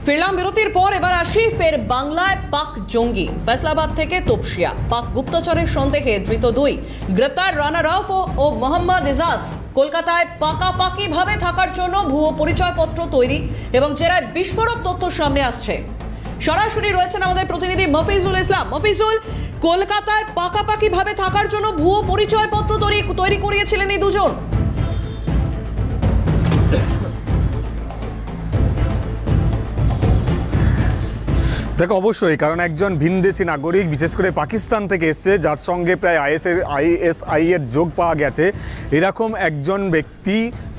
ফিরলাম বিরতির পর এবার আসি ফের বাংলায় পাক জঙ্গি ফয়সালাবাদ থেকে তপসিয়া পাক গুপ্তচরের সন্দেহে ধৃত দুই গ্রেপ্তার রানা রউফ ও মোহাম্মদ ইজাজ। কলকাতায় পাকাপাকি ভাবে থাকার জন্য ভুয়ো পরিচয়পত্র তৈরি এবং জেরায় বিস্ফোরক তথ্য সামনে আসছে। সরাসরি রয়েছেন আমাদের প্রতিনিধি মফিজুল ইসলাম। মফিজুল, কলকাতায় পাকাপাকি ভাবে থাকার জন্য ভুয়ো পরিচয়পত্র তৈরি করিয়েছিলেন এই দুজন। দেখো, অবশ্যই, কারণ একজন ভিনদেশি নাগরিক বিশেষ করে পাকিস্তান থেকে এসছে, যার সঙ্গে প্রায় আইএসআই এর যোগ পাওয়া গেছে, এরকম একজন ব্যক্তি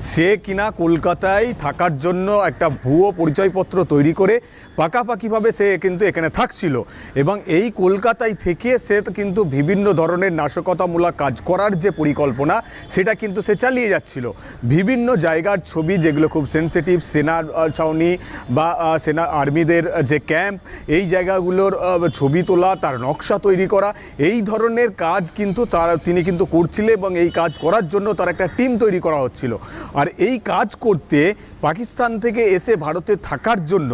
সে কিনা কলকাতায় থাকার জন্য একটা ভুয়ো পরিচয়পত্র তৈরি করে পাকাপাকিভাবে সে কিন্তু এখানে থাকছিল এবং এই কলকাতায় থেকে সে কিন্তু বিভিন্ন ধরনের নাশকতামূলক কাজ করার যে পরিকল্পনা সেটা কিন্তু সে চালিয়ে যাচ্ছিল। বিভিন্ন জায়গার ছবি যেগুলো খুব সেন্সিটিভ, সেনার ছাউনি বা সেনা আর্মিদের যে ক্যাম্প, এই জায়গাগুলোর ছবি তোলা, তার নকশা তৈরি করা, এই ধরনের কাজ কিন্তু তিনি কিন্তু করছিলেন এবং এই কাজ করার জন্য তার একটা টিম তৈরি করা হচ্ছিল। আর এই কাজ করতে পাকিস্তান থেকে এসে ভারতে থাকার জন্য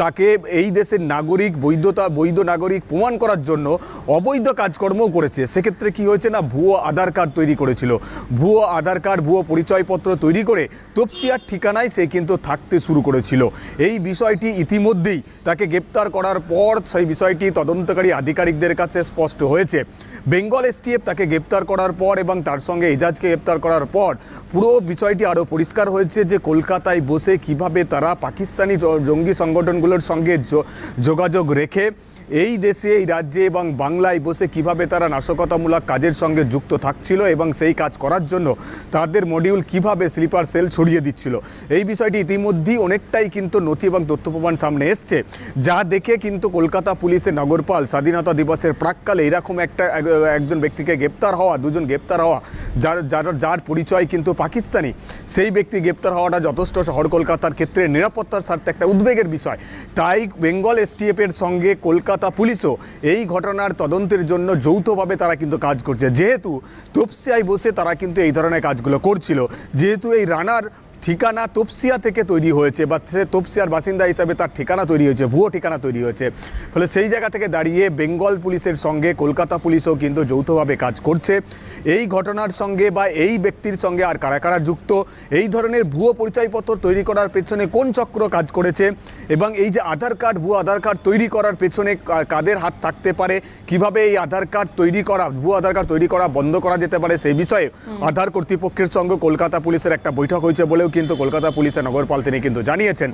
তাকে এই দেশের নাগরিক, বৈধ নাগরিক প্রমাণ করার জন্য অবৈধ কাজকর্মও করেছে। সেক্ষেত্রে কি হয়েছে না, ভুয়ো আধার কার্ড তৈরি করেছিল, ভুয়ো আধার কার্ড, ভুয়ো পরিচয়পত্র তৈরি করে তপসিয়ার ঠিকানায় সে কিন্তু থাকতে শুরু করেছিল। এই বিষয়টি ইতিমধ্যেই তাকে গ্রেপ্তার করার পর সেই বিষয়টি তদন্তকারী আধিকারিকদের কাছে স্পষ্ট হয়েছে। বেঙ্গল এসটিএফ তাকে গ্রেপ্তার করার পর এবং তার সঙ্গে এজাজকে গ্রেপ্তার করার পর পুরো বিষয়টি আরও পরিষ্কার হয়েছে যে কলকাতায় বসে কিভাবে তারা পাকিস্তানি জঙ্গি সংগঠনগুলোর সঙ্গে যোগাযোগ রেখে এই দেশে, এই রাজ্যে এবং বাংলায় বসে কিভাবে তারা নাশকতামূলক কাজের সঙ্গে যুক্ত থাকছিল এবং সেই কাজ করার জন্য তাদের মডিউল কিভাবে স্লিপার সেল ছড়িয়ে দিচ্ছিল। এই বিষয়টি ইতিমধ্যেই অনেকটাই কিন্তু নথি এবং তথ্য প্রমাণ সামনে এসছে, যা দেখে কিন্তু কলকাতা পুলিশের নগরপাল স্বাধীনতা দিবসের প্রাককালে এরকম একজন ব্যক্তিকে গ্রেপ্তার হওয়া, দুজন গ্রেপ্তার হওয়া যার পরিচয় কিন্তু পাকিস্তানি, সেই ব্যক্তি গ্রেপ্তার হওয়াটা যথেষ্ট শহর কলকাতার ক্ষেত্রে নিরাপত্তার স্বার্থে একটা উদ্বেগের বিষয়। তাই বেঙ্গল এসটিএফের সঙ্গে কলকাতা পুলিশও এই ঘটনার তদন্তের জন্য যৌথভাবে তারা কিন্তু কাজ করছে। যেহেতু তপসিয়ায় বসে তারা কিন্তু এই ধরনের কাজগুলো করছিল, যেহেতু এই রানার ঠিকানা তপসিয়া থেকে তৈরি হয়েছে বা সে তপসিয়ার বাসিন্দা হিসাবে তার ঠিকানা তৈরি হয়েছে, ভুয়ো ঠিকানা তৈরি হয়েছে, ফলে সেই জায়গা থেকে দাঁড়িয়ে বেঙ্গল পুলিশের সঙ্গে কলকাতা পুলিশও কিন্তু যৌথভাবে কাজ করছে। এই ঘটনার সঙ্গে বা এই ব্যক্তির সঙ্গে আর কারা কারা যুক্ত, এই ধরনের ভুয়ো পরিচয়পত্র তৈরি করার পেছনে কোন চক্র কাজ করেছে এবং এই যে আধার কার্ড, ভুয়ো আধার কার্ড তৈরি করার পেছনে কাদের হাত থাকতে পারে, কিভাবে এই আধার কার্ড তৈরি করা, ভুয়ো আধার কার্ড তৈরি করা বন্ধ করা যেতে পারে, সেই বিষয়ে আধার কর্তৃপক্ষের সঙ্গে কলকাতা পুলিশের একটা বৈঠক হয়েছে বলেও কিন্তু কলকাতা পুলিশের নগরপাল তিনি কিন্তু জানিয়েছেন।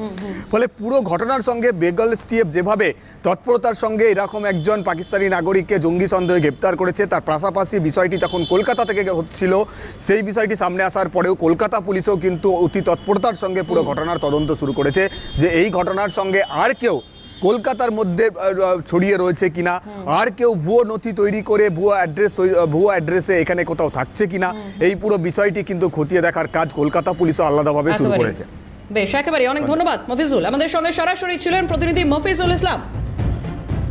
ফলে পুরো ঘটনার সঙ্গে বেঙ্গল এসটিএফ যেভাবে তৎপরতার সঙ্গে এরকম একজন পাকিস্তানি নাগরিককে জঙ্গি সন্দেহে গ্রেপ্তার করেছে, তার পাশাপাশি বিষয়টি যখন কলকাতা থেকে হচ্ছিল, সেই বিষয়টি সামনে আসার পরেও কলকাতা পুলিশও কিন্তু অতি তৎপরতার সঙ্গে পুরো ঘটনার তদন্ত শুরু করেছে যে এই ঘটনার সঙ্গে আর কেউ কলকাতার মধ্যে ছড়িয়ে রয়েছে কিনা, আর কেউ ভুয়ো নথি তৈরি করে ভুয়ো অ্যাড্রেসে এখানে কোথাও থাকছে কিনা, এই পুরো বিষয়টি কিন্তু খতিয়ে দেখার কাজ কলকাতা পুলিশও আলাদাভাবে শুরু করেছে। বেশ, একেবারে অনেক ধন্যবাদ মফিজুল। আমাদের সঙ্গে সরাসরি ছিলেন প্রতিনিধি মফিজুল ইসলাম।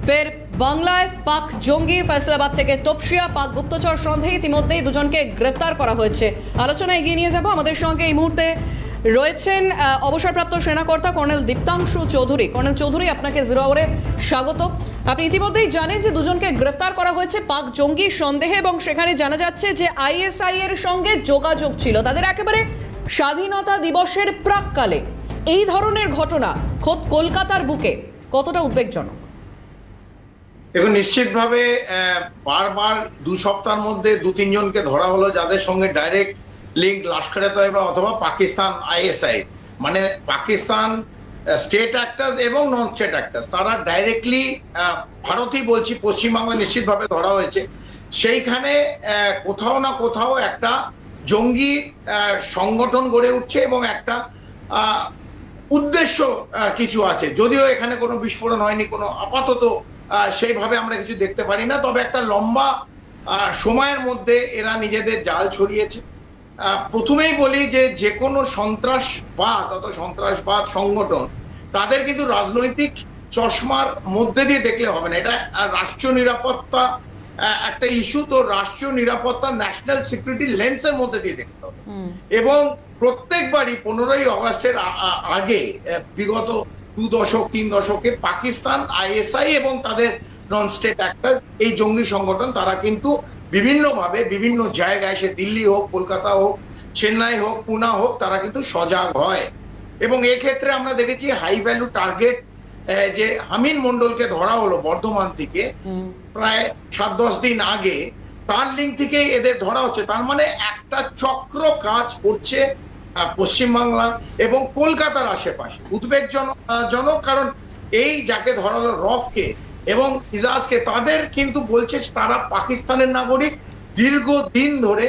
ফের বাংলায় পাক জঙ্গি ফয়সালাবাদ থেকে তপসিয়া পাক গুপ্তচর সন্দেহে ইতিমধ্যেই দুজনকে গ্রেফতার করা হয়েছে। আলোচনা এগিয়ে নিয়ে যাব। আমাদের সঙ্গে এই মুহূর্তে রয়েছেন অবসরপ্রাপ্ত সেনাকর্তা কর্নেল দীপ্তাংশু চৌধুরী। কর্নেল চৌধুরী, আপনাকে জিরো আওয়ারে স্বাগত। আপনি ইতিমধ্যেই জানেন যে দুজনকে গ্রেফতার করা হয়েছে পাক জঙ্গি সন্দেহে এবং সেখানে জানা যাচ্ছে যে আইএসআই এর সঙ্গে যোগাযোগ ছিল তাদের একেবারে স্বাধীনতা দিবসের প্রাককালে। এই ধরনের ঘটনা খোদ কলকাতার বুকে কতটা উদ্বেগজনক? দেখুন, নিশ্চিতভাবে বারবার 2 সপ্তাহের মধ্যে 2-3 জনকে ধরা হলো যাদের সঙ্গে ডাইরেক্ট লিঙ্ক লস্করে তয়বা অথবা পাকিস্তান আইএসআই, মানে পাকিস্তান স্টেট অ্যাক্টার্স এবং নন স্টেট অ্যাক্টার্স, তারা ডাইরেক্টলি ভারতই বলছি, পশ্চিমবাংলা নিশ্চিতভাবে ধরা হয়েছে। সেইখানে কোথাও না কোথাও একটা জঙ্গি সংগঠন গড়ে উঠছে এবং একটা উদ্দেশ্য কিছু আছে। যদিও এখানে কোনো বিস্ফোরণ হয়নি, কোনো আপাতত সেইভাবে আমরা কিছু দেখতে পারি না, তবে একটা লম্বা সময়ের মধ্যে এরা নিজেদের জাল ছড়িয়েছে। প্রথমেই বলি যে কোনো সন্ত্রাসবাদ সংগঠন তাদের কিন্তু রাজনৈতিক চশমার মধ্যে দিয়ে দেখলে হবে না। এটা রাষ্ট্রীয় নিরাপত্তা একটা ইস্যু, তো রাষ্ট্রীয় নিরাপত্তা, ন্যাশনাল সিকিউরিটি লেন্সের মধ্যে দিয়ে দেখতে হবে। এবং প্রত্যেকবারই 15ই আগস্টের আগে বিগত তিন দশকে পাকিস্তান, আইএসআই এবং তাদের নন স্টেট অ্যাক্টর, এই জঙ্গি সংগঠন, তারা কিন্তু বিভিন্নভাবে বিভিন্ন জায়গায়, সে দিল্লি হোক, কলকাতা হোক, চেন্নাই হোক, পুনা হোক, তারা কিন্তু সজাগ হয়। এবং এক্ষেত্রে আমরা দেখেছি হাই ভ্যালু টার্গেট যে হামিন মন্ডলকে ধরা হলো বর্ধমান থেকে প্রায় 7-10 দিন আগে, তার লিঙ্ক থেকে এদের ধরা হচ্ছে। তার মানে একটা চক্র কাজ করছে পশ্চিমবাংলা এবং কলকাতার আশেপাশে। উদ্বেগজনক, কারণ এই যাকে ধরা হলো রফকে এবং ইজাজকে, তাদের কিন্তু বলছে তারা পাকিস্তানের নাগরিক, দীর্ঘদিন ধরে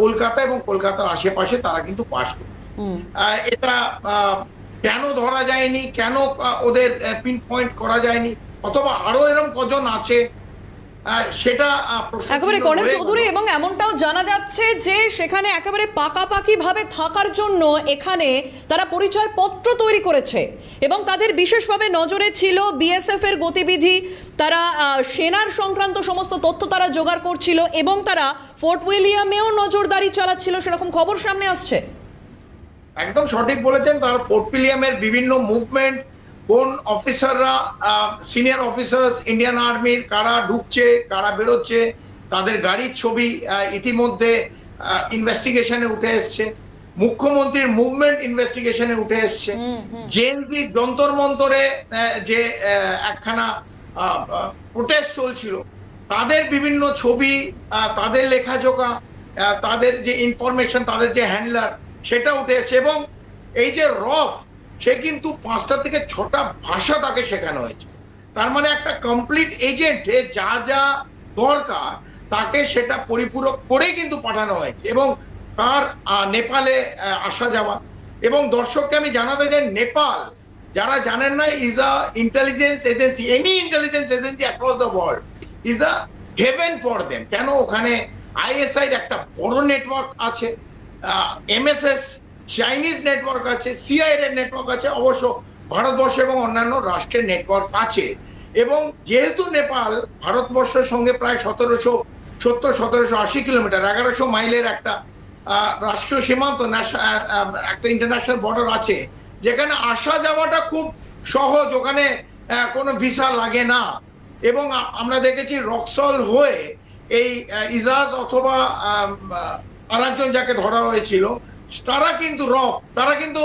কলকাতা এবং কলকাতার আশেপাশে তারা কিন্তু বাস করে। এটা কেন ধরা যায়নি, কেন ওদের পিন পয়েন্ট করা যায়নি, অথবা আরো এরকম কজন আছে সেটা একেবারে কর্নেল চৌধুরী। এবং এমনটাও জানা যাচ্ছে যে সেখানে একেবারে পাকাপাকি ভাবে থাকার জন্য এখানে তারা পরিচয় পত্র তৈরি করেছে এবং তাদের বিশেষভাবে নজরে ছিল বিএসএফ এর গতিবিধি, তারা সেনার সংক্রান্ত সমস্ত তথ্য তারা জোগাড় করছিল এবং তারা ফোর্ট উইলিয়ামেও নজরদারি চালাচ্ছিল, সেরকম খবর সামনে আসছে। একদম সঠিক বলেছেন। তার ফোর্ট উইলিয়ামের বিভিন্ন মুভমেন্ট, কোন অফিসাররা, সিনিয়র অফিসার্স ইন্ডিয়ান আর্মির কারা ঢুকছে, কারা বেরোচ্ছে, তাদের গাড়ির ছবি ইতিমধ্যে ইনভেস্টিগেশনে উঠে এসছে। মুখ্যমন্ত্রীর মুভমেন্ট ইনভেস্টিগেশনে উঠে এসছে। জেএনজি যন্তর মন্তরে যে একখানা প্রোটেস্ট চলছিল, তাদের বিভিন্ন ছবি, তাদের লেখাজোকা, তাদের যে ইনফরমেশন, তাদের যে হ্যান্ডলার, সেটা উঠে এসছে। এবং এই যে রফ, সে কিন্তু 5টা থেকে 6টা ভাষা তাকে শেখানো হয়েছে। তার মানে একটা কমপ্লিট এজেন্টে যা যা দরকার তাকে সেটা পরিপূরক করে কিন্তু পাঠানো হয়েছে। এবং তার নেপালে আসা যাওয়া, এবং দর্শককে আমি জানাতে চাই, নেপাল, যারা জানেন না, is a intelligence agency, any intelligence agency across the world is a haven for them. কেন? ওখানে আইএসআই একটা বড় নেটওয়ার্ক আছে, এমএসএস চাইনিজ নেটওয়ার্ক আছে, সিআইএর নেটওয়ার্ক আছে, অবশ্য ভারতবর্ষ এবং অন্যান্য রাষ্ট্রের নেটওয়ার্ক আছে। এবং যেহেতু নেপাল ভারতবর্ষের সঙ্গে প্রায় 1780 কিলোমিটার, 1100 মাইলের একটা রাষ্ট্রীয় সীমান্ত, একটা ইন্টারন্যাশনাল বর্ডার আছে, যেখানে আসা যাওয়াটা খুব সহজ, ওখানে কোনো ভিসা লাগে না। এবং আমরা দেখেছি রক্সল হয়ে এই ইজাজ অথবা আরেকজন যাকে ধরা হয়েছিল, তারা কিন্তু তারা কিন্তু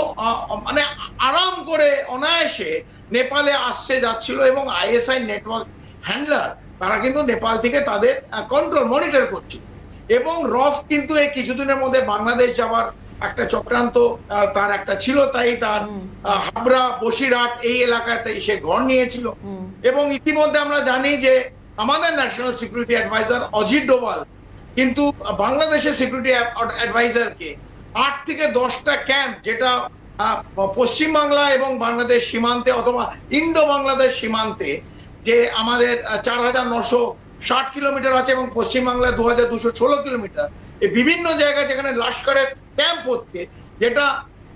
মানে আরাম করে অনায়াসে নেপালে আসছে যাচ্ছিল। এবং আইএসআই নেটওয়ার্ক হ্যান্ডলার, তারা কিন্তু নেপাল থেকে তাদের কন্ট্রোল মনিটর করছে। এবং রফ কিন্তু এই কিছুদিনের মধ্যে বাংলাদেশ যাওয়ার একটা চক্রান্ত তার একটা ছিল, তাই তার হাবড়া, বসিরহাট এই এলাকাতে সে ঘর নিয়েছিল। এবং ইতিমধ্যে আমরা জানি যে আমাদের national security adviser Ajit Doval কিন্তু বাংলাদেশের সিকিউরিটি অ্যাডভাইজারকে 8 থেকে 10টা ক্যাম্প, যেটা পশ্চিমবাংলা এবং বাংলাদেশ সীমান্তে অথবা ইন্দো বাংলাদেশ সীমান্তে, যে আমাদের 4960 কিলোমিটার আছে এবং পশ্চিমবাংলায় 2216 কিলোমিটার, এই বিভিন্ন জায়গায় যেখানে লস্করের ক্যাম্প হচ্ছে, যেটা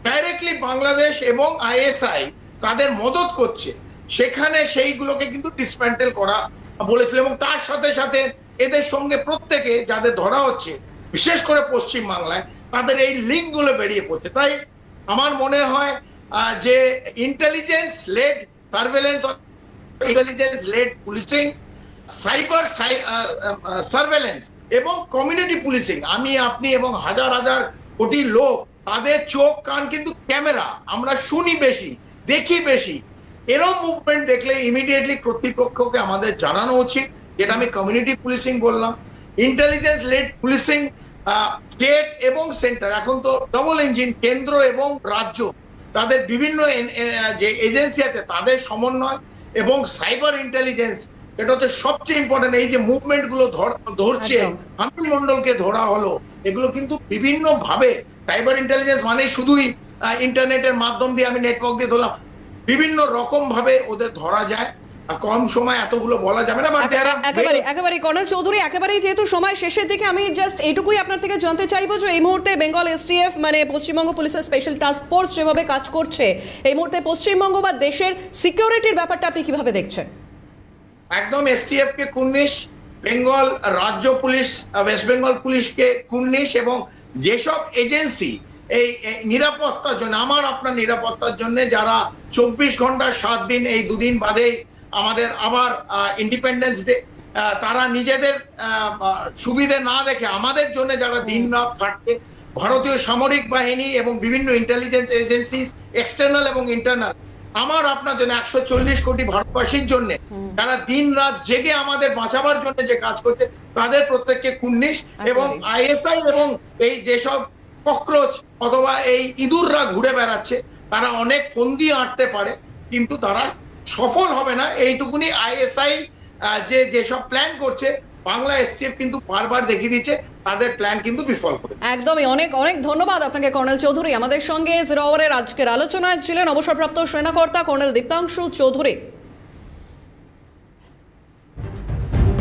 ডাইরেক্টলি বাংলাদেশ এবং আইএসআই তাদের মদত করছে, সেখানে সেইগুলোকে কিন্তু ডিসম্যান্টেল করা বলেছিল। এবং তার সাথে সাথে এদের সঙ্গে প্রত্যেকে যাদের ধরা হচ্ছে, বিশেষ করে পশ্চিম বাংলায়, তাদের এই লিঙ্ক গুলো বেরিয়ে পড়ছে। তাই আমার মনে হয় যে intelligence led surveillance, intelligence led policing, cyber surveillance এবং কমিউনিটি পুলিশিং, আমি আপনি এবং হাজার হাজার কোটি লোক, তাদের চোখ কান কিন্তু ক্যামেরা, আমরা শুনি বেশি, দেখি বেশি। এরকম মুভমেন্ট দেখলে ইমিডিয়েটলি কর্তৃপক্ষকে আমাদের জানানো উচিত, যেটা আমি কমিউনিটি পুলিশিং বললাম। ইন্টেলিজেন্স লেড পুলিশিং স্টেট এবং সেন্টার, এখন তো ডবল ইঞ্জিন, কেন্দ্র এবং রাজ্য, তাদের বিভিন্ন যে এজেন্সি আছে তাদের সমন্বয়, এবং সাইবার ইন্টেলিজেন্স, এটা হচ্ছে সবচেয়ে ইম্পর্টেন্ট। এই যে মুভমেন্ট গুলো ধরছে, হামিদ মন্ডলকে ধরা হলো, এগুলো কিন্তু বিভিন্ন ভাবে, সাইবার ইন্টেলিজেন্স মানে শুধুই ইন্টারনেটের মাধ্যম দিয়ে আমি নেটওয়ার্ক দিয়ে ধরলাম, বিভিন্ন রকম ভাবে ওদের ধরা যায়। কম সময় এতগুলো বলা যাবে না। একেবারে কর্নেল চৌধুরী, একেবারেই যেহেতু সময় শেষের দিকে, আমি জাস্ট এইটুকুই আপনার থেকে জানতে চাইবো যে এই মুহূর্তে বেঙ্গল এসটিএফ মানে পশ্চিমবঙ্গ পুলিশের স্পেশাল টাস্ক ফোর্স যেভাবে কাজ করছে, এই মুহূর্তে পশ্চিমবঙ্গ বা দেশের সিকিউরিটির ব্যাপারটা আপনি কিভাবে দেখছেন? একদম এসটিএফ কে 19, বেঙ্গল রাজ্য পুলিশ, ওয়েস্ট বেঙ্গল পুলিশকে 19, এবং যেসব এজেন্সি এই নিরাপত্তার জন্য, আমার আপনার নিরাপত্তার জন্য যারা 24 ঘন্টা 7 দিন, এই দুদিন বাদেই আমাদের আবার ইন্ডিপেন্ডেন্স ডে, তারা নিজেদের সুবিধে না দেখে আমাদের জন্য যারা দিন রাত খাটছে, ভারতীয় সামরিক বাহিনী এবং বিভিন্ন ইন্টেলিজেন্স এজেন্সি এক্সটার্নাল এবং ইন্টারনাল, আমার আপনার জন্য 140 কোটি ভারতবাসীর জন্য যারা দিন রাত জেগে আমাদের বাঁচাবার জন্য যে কাজ করছে, তাদের প্রত্যেককে কুর্নিশ। এবং আইএসআই এবং এই যেসব ককরোচ অথবা এই ইঁদুররা ঘুরে বেড়াচ্ছে, তারা অনেক ফন্দি আঁটতে পারে কিন্তু তারা সফল হবে না, এইটুকুনি আইএসআই যেসব প্ল্যান করছে, বাংলা এসটিএফ কিন্তু বারবার দেখিয়ে দিচ্ছে তাদের প্ল্যান কিন্তু বিফল করে। একদমই, অনেক অনেক ধন্যবাদ আপনাকে কর্নেল চৌধুরী। আমাদের সঙ্গে জিরো আওয়ারের আজকের আলোচনায় ছিলেন অবসরপ্রাপ্ত সেনাকর্তা colonel Diptanshu Chowdhury.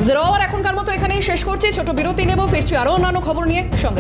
Zero hour এখনকার মতো এখানেই শেষ করছি, ছোট বিরতি নেব, ফিরছি আরো অন্যান্য খবর নিয়ে। সঙ্গে